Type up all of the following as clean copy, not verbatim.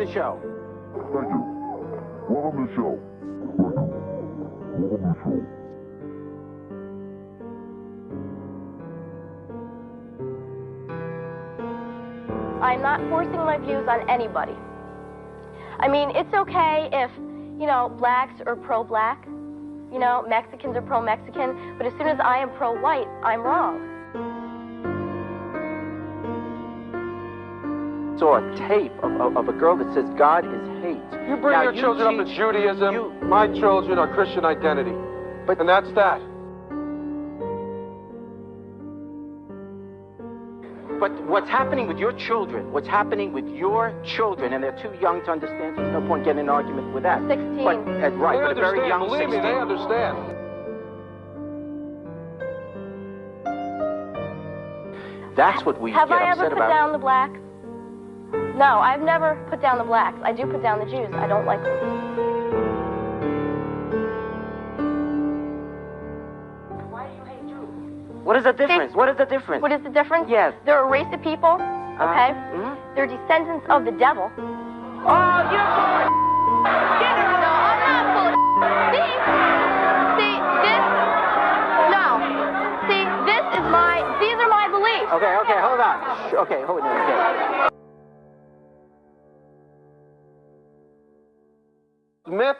the show. Thank you. Welcome to the show. Thank you. Welcome to the show. I'm not forcing my views on anybody. I mean, it's okay if, you know, blacks are pro-black, you know, Mexicans are pro-Mexican, but as soon as I am pro-white, I'm wrong. Saw a tape of a girl that says God is hate. You bring Now, your children up in Judaism, my children are Christian identity. And that's that. But what's happening with your children, and they're too young to understand, so there's no point getting an argument with that. 16. But, right, They but a very understand, young believe me, 16. they understand. That's what we Have get I upset ever put about. down the blacks? No, I've never put down the blacks. I do put down the Jews. I don't like them. Why do you hate Jews? What is the difference? What is the difference? What is the difference? Yes. They're a race of people, okay? They're descendants of the devil. Oh, you're full of Get her! No, I'm not full of See, this, no. See, these are my beliefs. Okay, hold on. Okay, hold on. Okay. Myth?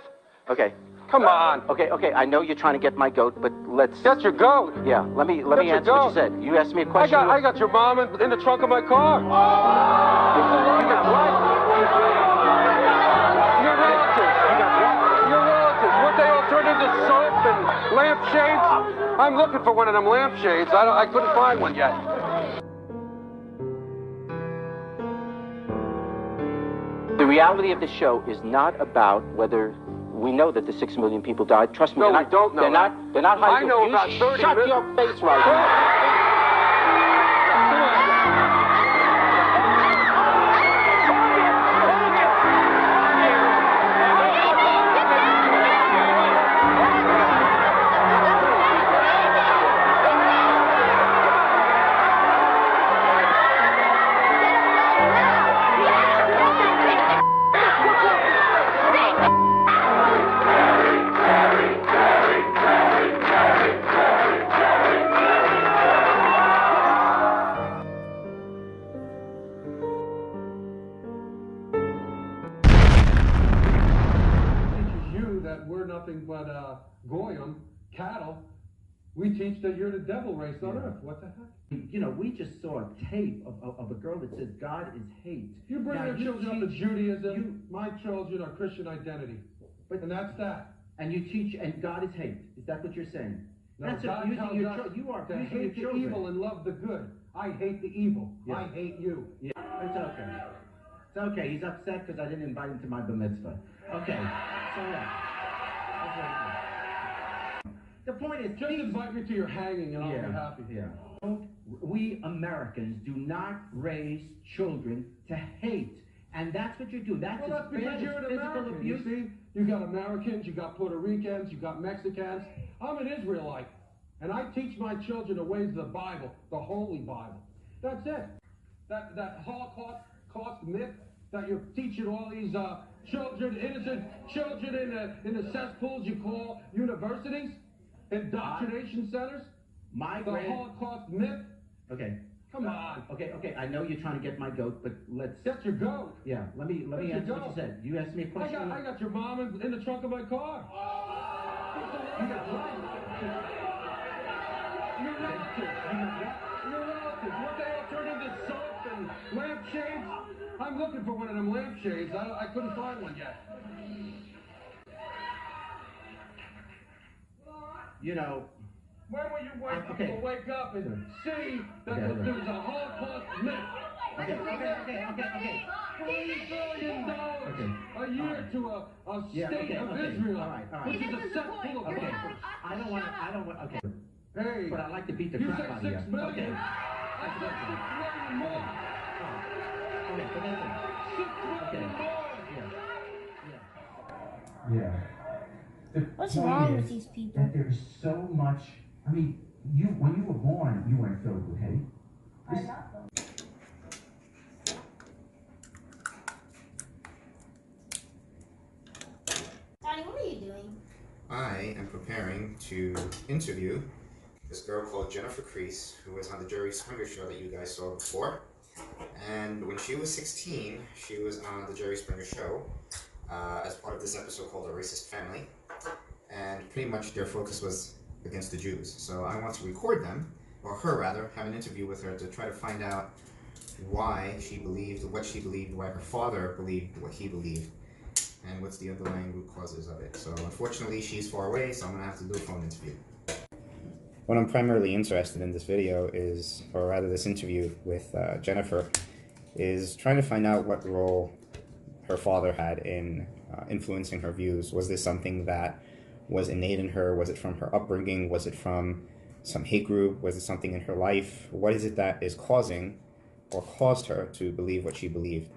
Okay. Come on. Okay, I know you're trying to get my goat, but let's... That's your goat. Yeah, let me That's your answer what you goat. said. You asked me a question. I got your mom in the trunk of my car. You got what? Your relatives. You got what? Your relatives. What they all turned into soap and lampshades? I'm looking for one of them lampshades. I couldn't find one yet. The reality of the show is not about whether we know that the 6 million people died. Trust me, No, they're we not, don't know they're that. not. They're not high I know school. about You 30 shut million. your face right now. Nothing but goyim, cattle. We teach that you're the devil race on earth. What the heck? You know, we just saw a tape of a girl that says God is hate. You bring Now, your children up to Judaism. My children are Christian identity. And that's that. And you teach, and God is hate. Is that what you're saying? No, That's God using tells your us you are to using hate your the children. evil and love the good. I hate the evil. Yeah. I hate you. Yeah, it's okay. It's okay. He's upset because I didn't invite him to my bar mitzvah. Okay. So yeah. The point is, Just invite me to your hanging and I'll be happy. Yeah. We Americans do not raise children to hate. And that's what you do. That's Well, that's because you're an physical American. abuse. You see, you got Americans, you got Puerto Ricans, you got Mexicans. I'm an Israelite, and I teach my children the ways of the Bible, the Holy Bible. That's it. That Holocaust myth that you're teaching all these children, innocent children in the cesspools you call universities, indoctrination centers. The Holocaust myth. Okay. Come on. Okay. I know you're trying to get my goat, but let's. That's your goat. Yeah. Let me answer what you said. You asked me a question. I got your mom in the trunk of my car. You got what? Your relatives. Your relatives. What they all turned into soap and lampshades? I'm looking for one of them lampshades. I couldn't find one yet. You know. When will you wake up and see that there's a Holocaust myth? Okay. $3 billion a year to a state of Israel, All right. which is a cesspool of Okay. workers. I don't want. Okay. Hey, But I like to beat the you crap said out of you. 6 million. Okay. I said 6 million more. Okay. But listen. 6 million more. Yeah. What's wrong with these people? That there's so much. I mean, when you were born, you weren't filled with hate. I am preparing to interview this girl called Jennifer Kreis, who was on the Jerry Springer show that you guys saw before. And when she was 16, she was on the Jerry Springer show as part of this episode called A Racist Family. And pretty much their focus was against the Jews. So I want to record them, or her rather, have an interview with her to try to find out why she believed what she believed, why her father believed what he believed, and what's the underlying root causes of it. So unfortunately she's far away, so I'm going to have to do a phone interview. What I'm primarily interested in this video is, or rather this interview with Jennifer, is trying to find out what role her father had in influencing her views. Was this something that was innate in her? Was it from her upbringing? Was it from some hate group? Was it something in her life? What is it that is causing or caused her to believe what she believed?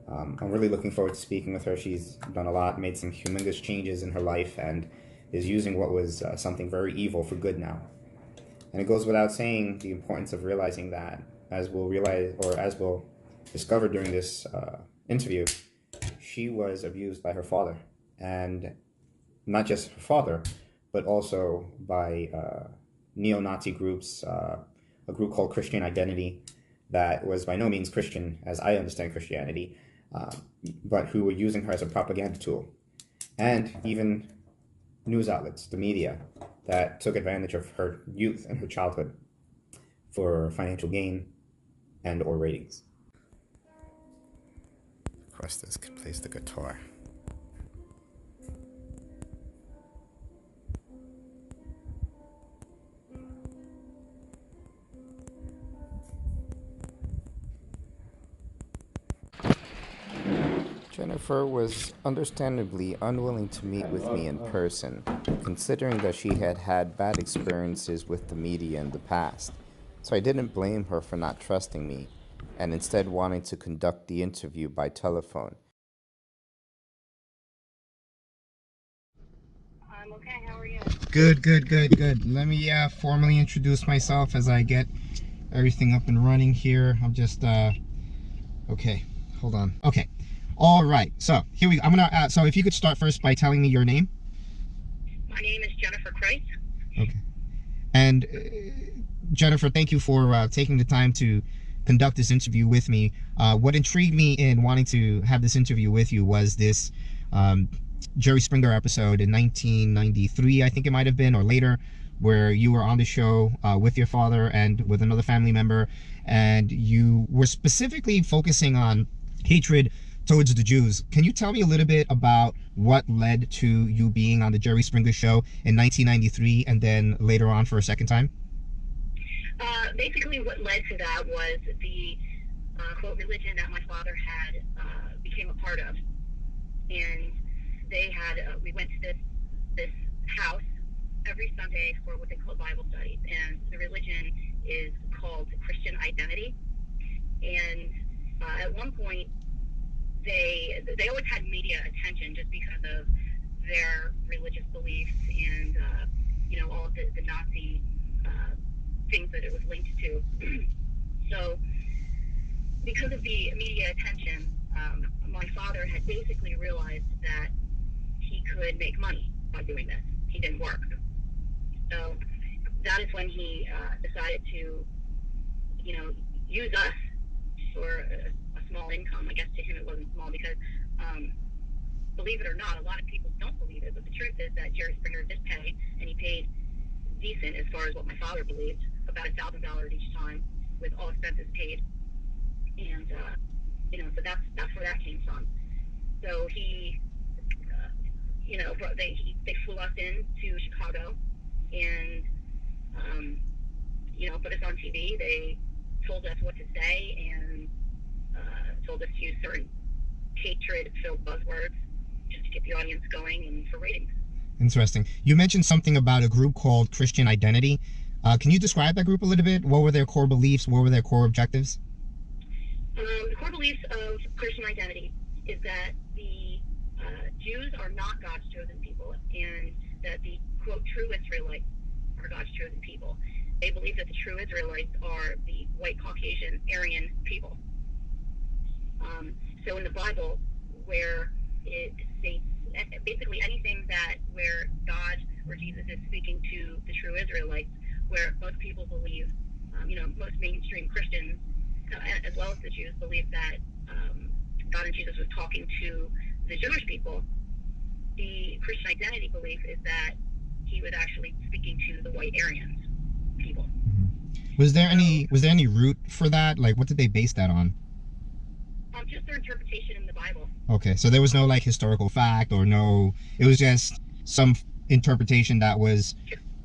I'm really looking forward to speaking with her. She's done a lot, made some humongous changes in her life, and is using what was something very evil for good now. And it goes without saying the importance of realizing that, as we'll realize, or as we'll discover during this interview, she was abused by her father. And not just her father, but also by neo-Nazi groups, a group called Christian Identity that was by no means Christian, as I understand Christianity, but who were using her as a propaganda tool. And even news outlets, the media, that took advantage of her youth and her childhood for financial gain and or ratings. Crestus plays the guitar. Jennifer was understandably unwilling to meet with me in person, considering that she had had bad experiences with the media in the past. So I didn't blame her for not trusting me, and instead wanting to conduct the interview by telephone. I'm okay, how are you? Good. Let me formally introduce myself as I get everything up and running here. I'm just, okay, hold on. Okay. All right, so here we go. I'm gonna, so if you could start first by telling me your name. My name is Jennifer Kreis. Okay. And Jennifer, thank you for taking the time to conduct this interview with me. What intrigued me in wanting to have this interview with you was this Jerry Springer episode in 1993, I think it might have been, or later, where you were on the show with your father and with another family member, and you were specifically focusing on hatred towards the Jews. Can you tell me a little bit about what led to you being on the Jerry Springer show in 1993 and then later on for a second time? Basically what led to that was the quote religion that my father had became a part of. And they had, we went to this house every Sunday for what they call Bible studies. And the religion is called Christian Identity. And at one point, they always had media attention just because of their religious beliefs and you know, all of the Nazi things that it was linked to. So because of the media attention, my father had basically realized that he could make money by doing this. He didn't work. So that is when he decided to, you know, use us for a small income. I guess to him it wasn't small because, believe it or not, a lot of people don't believe it, but the truth is that Jerry Springer did pay, and he paid decent as far as what my father believed, about $1,000 each time with all expenses paid. And, you know, so that's where that came from. So he, you know, they flew us in to Chicago and, you know, put us on TV. They told us what to say and told us to use certain hatred-filled buzzwords just to get the audience going and for ratings. Interesting. You mentioned something about a group called Christian Identity. Can you describe that group a little bit? What were their core beliefs? What were their core objectives? The core beliefs of Christian Identity is that the Jews are not God's chosen people, and that the, quote, true Israelites are God's chosen people. They believe that the true Israelites are the white Caucasian Aryan people. So in the Bible, where it states basically anything that where God where Jesus is speaking to the true Israelites, where most people believe, most mainstream Christians, as well as the Jews, believe that God and Jesus was talking to the Jewish people. The Christian identity belief is that he was actually speaking to the white Aryans people. Was there any root for that? Like, what did they base that on? Just their interpretation in the Bible. Okay, so there was no like historical fact or no, it was just some interpretation that was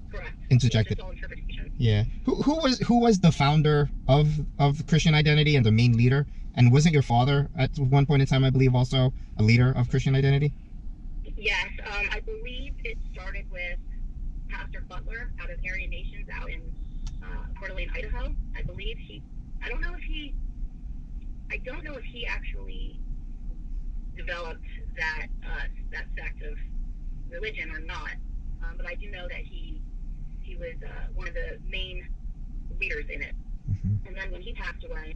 Correct. interjected. Just all interpretation. Yeah. Who was the founder of Christian identity and the main leader? And wasn't your father at one point in time, I believe, also a leader of Christian identity? Yes, I believe it started with Pastor Butler out of Aryan Nations out in Coeur d'Alene, Idaho. I believe I don't know if he actually developed that sect of religion or not, but I do know that he was one of the main leaders in it. Mm-hmm. And then when he passed away,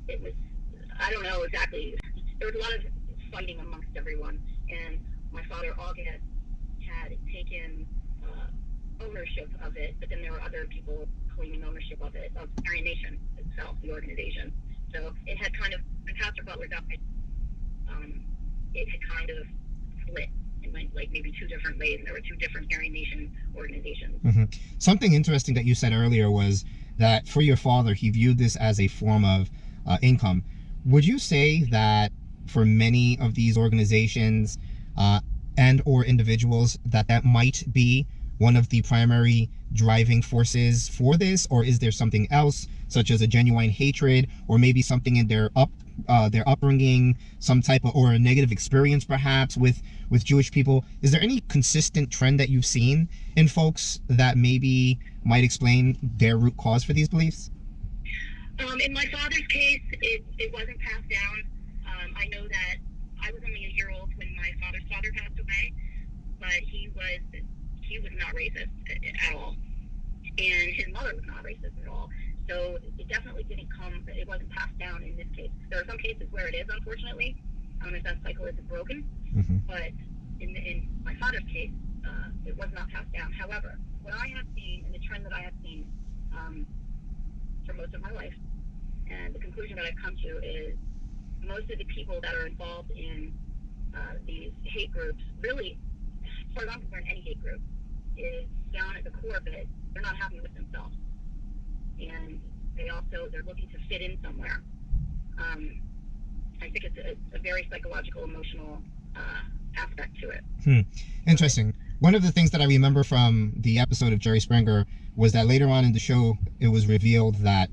it was, I don't know exactly, there was a lot of fighting amongst everyone, and my father, August, had taken ownership of it, but then there were other people claiming ownership of it, of Aryan Nation itself, the organization. So it had kind of, when Pastor Butler died, it had kind of split and went like maybe two different ways, and there were two different Aryan Nation organizations. Mm-hmm. Something interesting that you said earlier was that for your father, he viewed this as a form of income. Would you say that for many of these organizations and or individuals that might be one of the primary driving forces for this, or is there something else, such as a genuine hatred, or maybe something in their upbringing, some type of, or a negative experience perhaps with Jewish people? Is there any consistent trend that you've seen in folks that maybe might explain their root cause for these beliefs? In my father's case, it wasn't passed down. I know that I was only a year old when my father's father passed away, but he was not racist at all, and his mother was not racist at all. So it definitely it wasn't passed down in this case. There are some cases where it is, unfortunately, if that cycle is broken. Mm-hmm. But in my father's case, it was not passed down. However, what I have seen, and the trend that I have seen for most of my life, and the conclusion that I've come to is most of the people that are involved in these hate groups, really, as far as I'm concerned, any hate group, is down at the core of it, they're not happy with themselves. And they're looking to fit in somewhere. I think it's a very psychological, emotional aspect to it. Interesting. One of the things that I remember from the episode of Jerry Springer was that later on in the show, it was revealed that,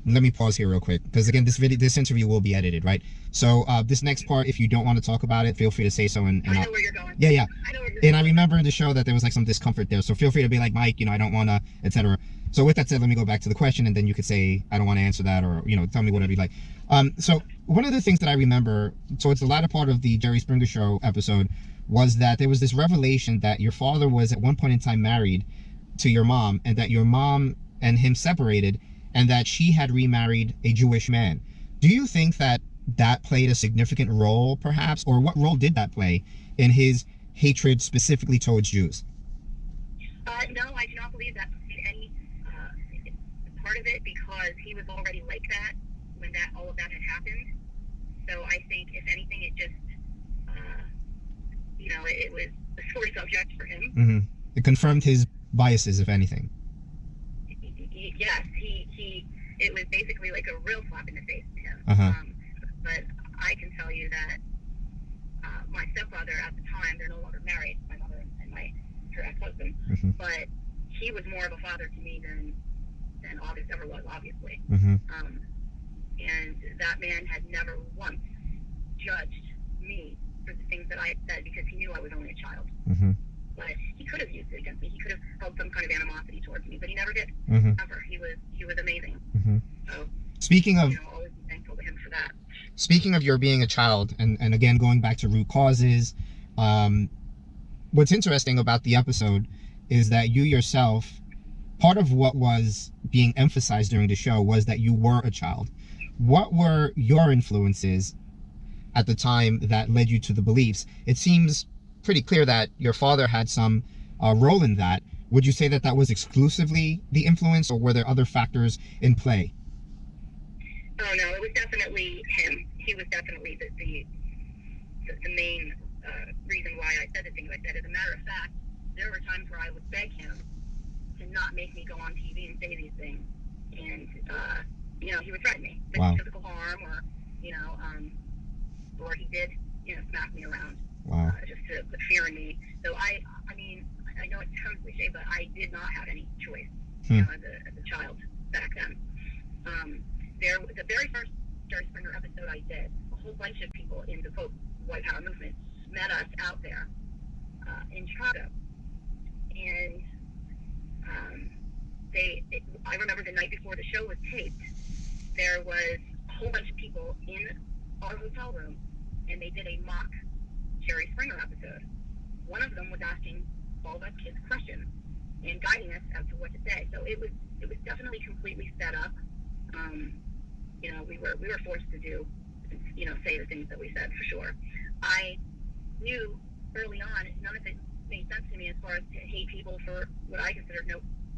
let me pause here real quick, because again, this interview will be edited, right? So this next part, if you don't want to talk about it, feel free to say so. And I know where you're going. Yeah. I know where you're going. I remember in the show that there was like some discomfort there. So feel free to be like, Mike, I don't want to, etc. So with that said, let me go back to the question, and then you could say, I don't want to answer that, or, tell me whatever you like. So one of the things that I remember, so it's the latter part of the Jerry Springer Show episode, was that there was this revelation that your father was at one point in time married to your mom, and that your mom and him separated, and that she had remarried a Jewish man. Do you think that played a significant role, perhaps, or what role did that play in his hatred specifically towards Jews? No, I do not believe that played any part of it, because he was already like that when all of that had happened. So I think, if anything, it just, it was a sore subject for him. Mm-hmm. It confirmed his biases, if anything. Yes, it was basically like a real slap in the face to him. Uh-huh. But I can tell you that my stepfather at the time, they're no longer married, my mother and her ex-husband, mm-hmm. but he was more of a father to me than August ever was, obviously. Mm-hmm. And that man had never once judged me for the things that I had said, because he knew I was only a child. Mm-hmm. But he could have used it against me. He could have held some kind of animosity towards me, but he never did. Mm-hmm. Never. He was amazing. Mm-hmm. So, speaking of, always be thankful to him for that. Speaking of your being a child, and again going back to root causes, what's interesting about the episode is that you yourself, part of what was being emphasized during the show was that you were a child. What were your influences at the time that led you to the beliefs? It seems pretty clear that your father had some role in that. Would you say that that was exclusively the influence, or were there other factors in play? Oh no, it was definitely him. He was definitely the main reason why I said the things I said. As a matter of fact, there were times where I would beg him to not make me go on TV and say these things, and he would threaten me with physical harm, or or he did smack me around, just to put fear in me. So I know it sounds cliche, but I did not have any choice as a child back then. The very first Jerry Springer episode I did, a whole bunch of people in the quote White Power movement met us out there in Chicago, and I remember the night before the show was taped, there was a whole bunch of people in our hotel room, and they did a mock Jerry Springer episode. One of them was asking all of us kids questions and guiding us as to what to say. So it was definitely completely set up. We were forced to do, say the things that we said, for sure. I knew early on none of it made sense to me as far as to hate people for what I considered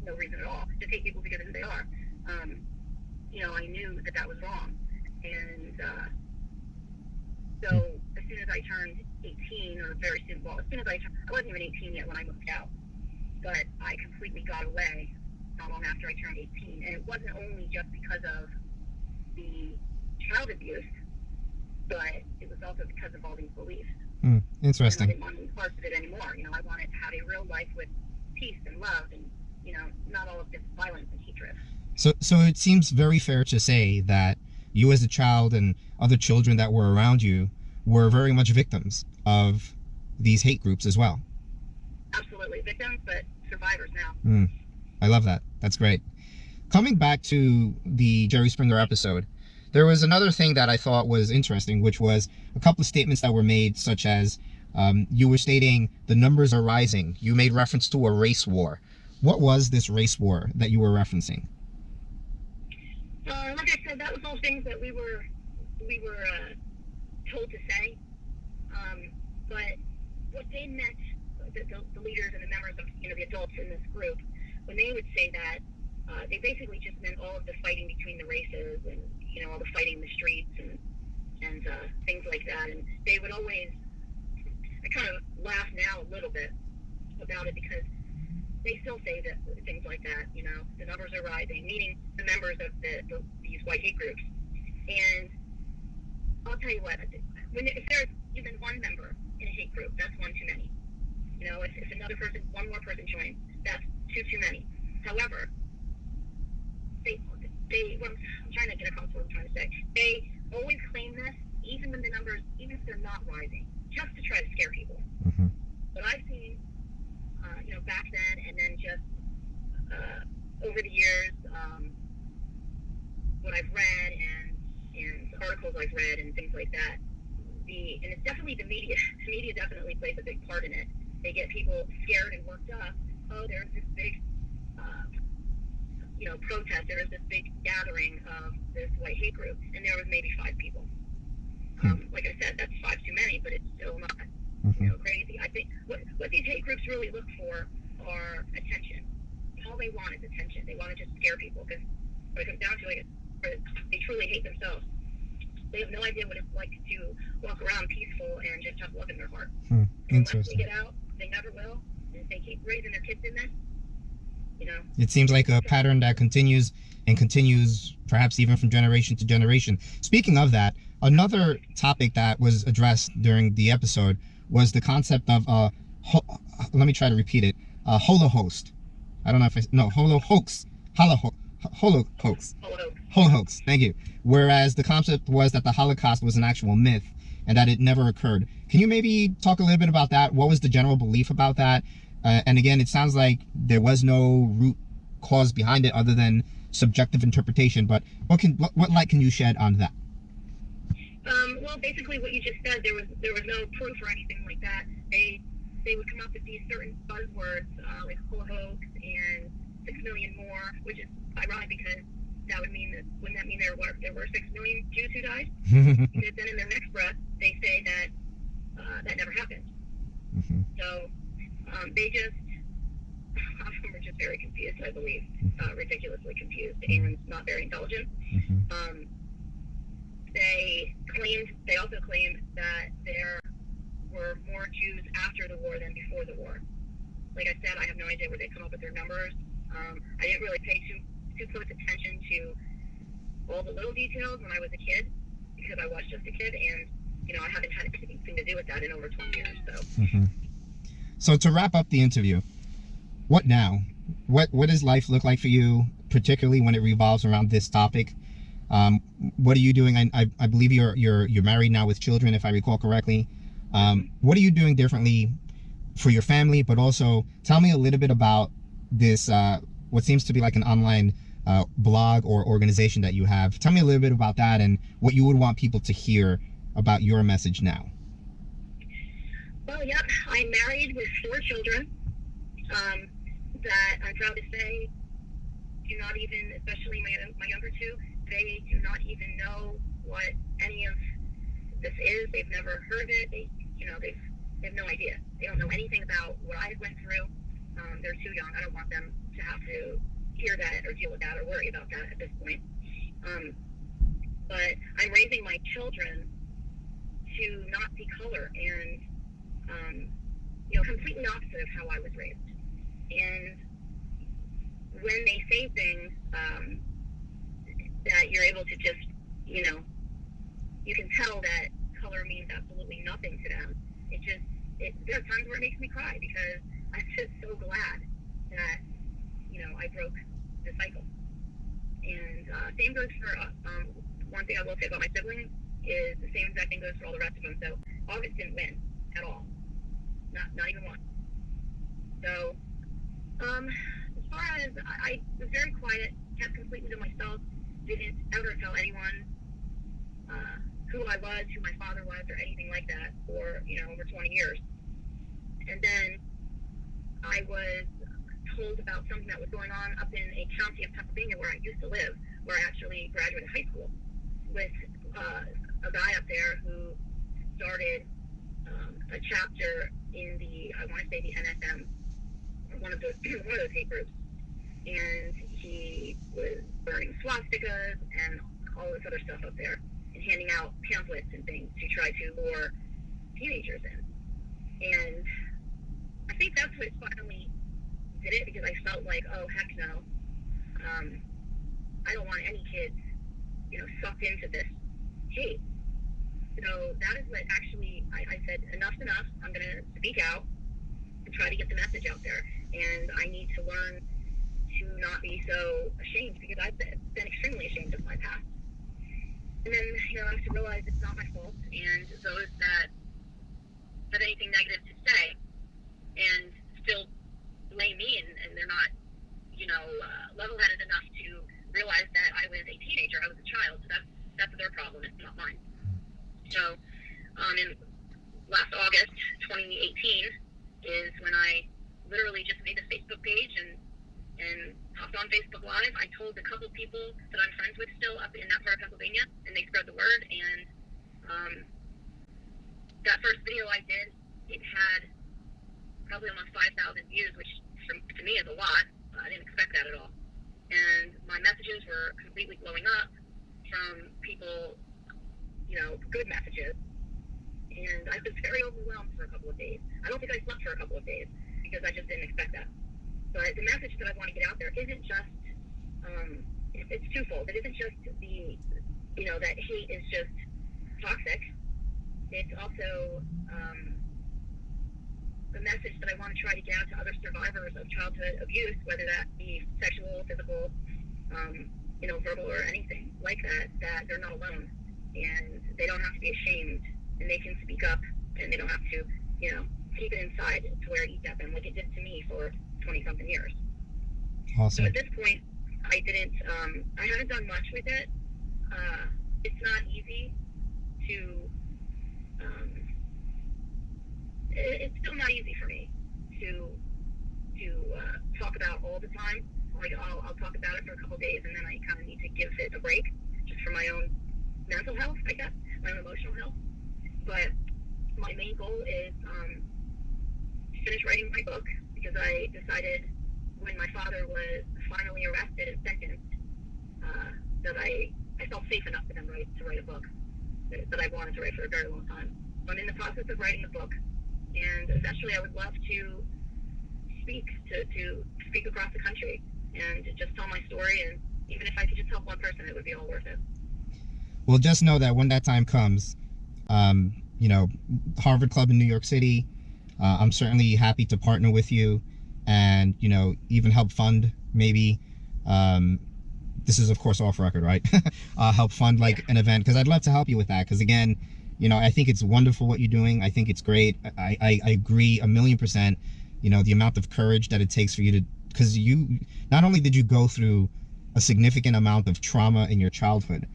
no reason at all. Just hate people because of who they are. I knew that was wrong. And so as soon as I turned 18, or very soon, as soon as I wasn't even 18 yet when I moved out, but I completely got away not long after I turned 18. And it wasn't only just because of the child abuse, but it was also because of all these beliefs. Interesting. I didn't want to be part of it anymore. I wanted to have a real life with peace and love, and not all of this violence and hatred. So it seems very fair to say that you as a child and other children that were around you were very much victims of these hate groups as well. Absolutely. Victims, but survivors now. I love that. That's great. Coming back to the Jerry Springer episode, there was another thing that I thought was interesting, which was a couple of statements that were made, such as you were stating the numbers are rising. You made reference to a race war. What was this race war that you were referencing? Like I said, that was all things that we were told to say. But what they meant, the leaders and the members of the adults in this group, when they would say that, they basically just meant all of the fighting between the races, and all the fighting in the streets and things like that. And they would always, I kind of laugh now a little bit about it, because they still say that things like that. The numbers are rising, meaning the members of these white hate groups. And I'll tell you what, if there's even one member in a hate group, that's one too many. If another person, one more person joins, that's two too many. However, I'm trying to get across what I'm trying to say. They always claim this, even when the numbers, even if they're not rising, just to try to scare people. But I've seen, back then, and then just over the years, what I've read and articles I've read and things like that, and it's definitely the media. The media definitely plays a big part in it. They get people scared and worked up. Oh, there's this big protest. There was this big gathering of this white hate group, and there was maybe 5 people. Like I said, that's 5 too many, but it's still not, crazy. I think what these hate groups really look for are attention. All they want is attention. They want to just scare people, because what it comes down to, they truly hate themselves. They have no idea what it's like to walk around peaceful and just have love in their heart. Unless they get out, they never will. And if they keep raising their kids in this, It seems like a pattern that continues and continues, perhaps even from generation to generation. Speaking of that, another topic that was addressed during the episode was the concept of, let me try to repeat it, holohost. I don't know if holohoax. Holohoax, thank you. Whereas the concept was that the Holocaust was an actual myth and that it never occurred. Can you maybe talk a little bit about that? What was the general belief about that? And again, it sounds like there was no root cause behind it other than subjective interpretation, but what light can you shed on that? Well, basically what you just said, there was no proof or anything like that. They would come up with these certain buzzwords, like holohoax and 6 million more, which is ironic, because that would mean wouldn't that mean there were 6 million Jews who died? And then in their next breath, they say that that never happened. Jews after the war than before the war. Like I said, I have no idea where they come up with their numbers. I didn't really pay too close attention to all the little details when I was a kid, because I was just a kid, and I haven't had anything to do with that in over 20 years. So. So to wrap up the interview, what now? What does life look like for you, particularly when it revolves around this topic? What are you doing? I believe you're married now with children, if I recall correctly. What are you doing differently for your family? But also tell me a little bit about this, what seems to be like an online blog or organization that you have. Tell me a little bit about that and what you would want people to hear about your message now. Well, yep, I'm married with 4 children that I'm proud to say do not even, especially my younger 2, they do not even know what any of this is. They've never heard of it. They have no idea. They don't know anything about what I went through. They're too young. I don't want them to have to hear that or deal with that or worry about that at this point. But I'm raising my children to not see color and, completely opposite of how I was raised. And when they say things that you're able to just, you can tell that color means absolutely nothing to them. There are times where it makes me cry because I'm just so glad that, I broke the cycle. And same goes for, one thing I will say about my siblings is the same exact thing goes for all the rest of them. So August didn't win at all. Not even one. So, as far as I was very quiet, kept completely to myself, didn't ever tell anyone who I was, who my father was, or anything like that for, over 20 years. And then I was told about something that was going on up in a county of Pennsylvania where I used to live, where I actually graduated high school, with a guy up there who started a chapter in I want to say the NSM, one of those hate groups, and he was burning swastikas and all this other stuff up there, and handing out pamphlets and things to try to lure teenagers in. And I think that's what finally did it, because I felt like, oh, heck no. I don't want any kids, sucked into this hate. So that is what actually, I said, enough's enough. I'm going to speak out and try to get the message out there. And I need to learn to not be so ashamed, because I've been extremely ashamed of my past. And then, I have to realize it's not my fault, and those that have anything negative to say and still blame me, and they're not, level-headed enough to realize that I was a teenager, I was a child, so that's their problem, it's not mine. So, in last August, 2018, is when I literally just made a Facebook page and hopped on Facebook Live. I told a couple people that I'm friends with still up in that part of Pennsylvania, and they spread the word. And that first video I did, it had probably almost 5,000 views, which to me is a lot. I didn't expect that at all. And my messages were completely blowing up from people, good messages. And I was very overwhelmed for a couple of days. I don't think I slept for a couple of days because I just didn't expect that. But the message that I want to get out there isn't just, it's twofold. It isn't just that hate is just toxic. It's also the message that I want to try to get out to other survivors of childhood abuse, whether that be sexual, physical, verbal or anything like that they're not alone. And they don't have to be ashamed, and they can speak up, and they don't have to, keep it inside to where it eats at them like it did to me for 20-something years. Awesome. So at this point, I haven't done much with it. It's not easy to, it's still not easy for me to talk about all the time. Like, I'll talk about it for a couple of days, and then I kind of need to give it a break, just for my own mental health, I guess, my own emotional health. But my main goal is to finish writing my book, because I decided when my father was finally arrested and sentenced that I felt safe enough for them to write a book that I wanted to write for a very long time. So I'm in the process of writing a book, And essentially, I would love to speak to speak across the country and to just tell my story. And even if I could just help one person, it would be all worth it. Well, just know that when that time comes, you know, Harvard Club in New York City, I'm certainly happy to partner with you and, you know, even help fund maybe, this is of course off record, right? Help fund like an event, because I'd love to help you with that. Because again, you know, I think it's wonderful what you're doing. I think it's great. I agree 1,000,000%, you know, the amount of courage that it takes for you to, because you, not only did you go through a significant amount of trauma in your childhood,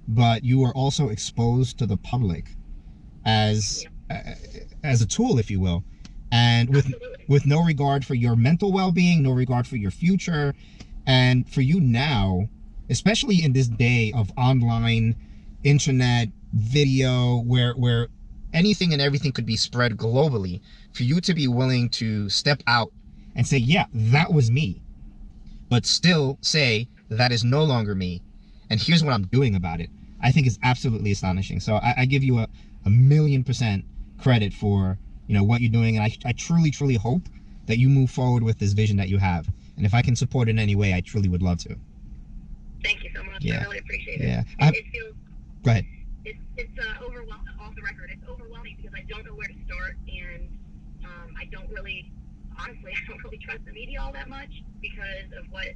but you were also exposed to the public as a tool, if you will, and with no regard for your mental well-being, no regard for your future. And for you now, especially in this day of online internet video where anything and everything could be spread globally, for you to be willing to step out and say, yeah, that was me, but still say that is no longer me, and here's what I'm doing about it, I think is absolutely astonishing. So I give you a 1,000,000% credit for, you know, what you're doing. And I truly hope that you move forward with this vision that you have. And if I can support in any way, I truly would love to. Thank you so much. Yeah. I really appreciate it. Yeah. It feels, go ahead. It's overwhelming, off the record. It's overwhelming because I don't know where to start, and I don't really, honestly, I don't really trust the media all that much because of what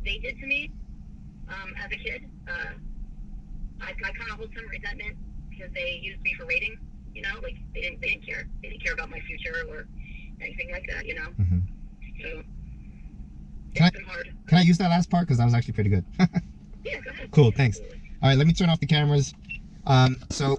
they did to me as a kid. I kind of hold some resentment because they used me for ratings. You know, like they didn't care. They didn't care about my future or anything like that. You know. Mm-hmm. So it's been hard. Can I use that last part, because that was actually pretty good? Yeah, go ahead. Cool, thanks. All right, let me turn off the cameras. So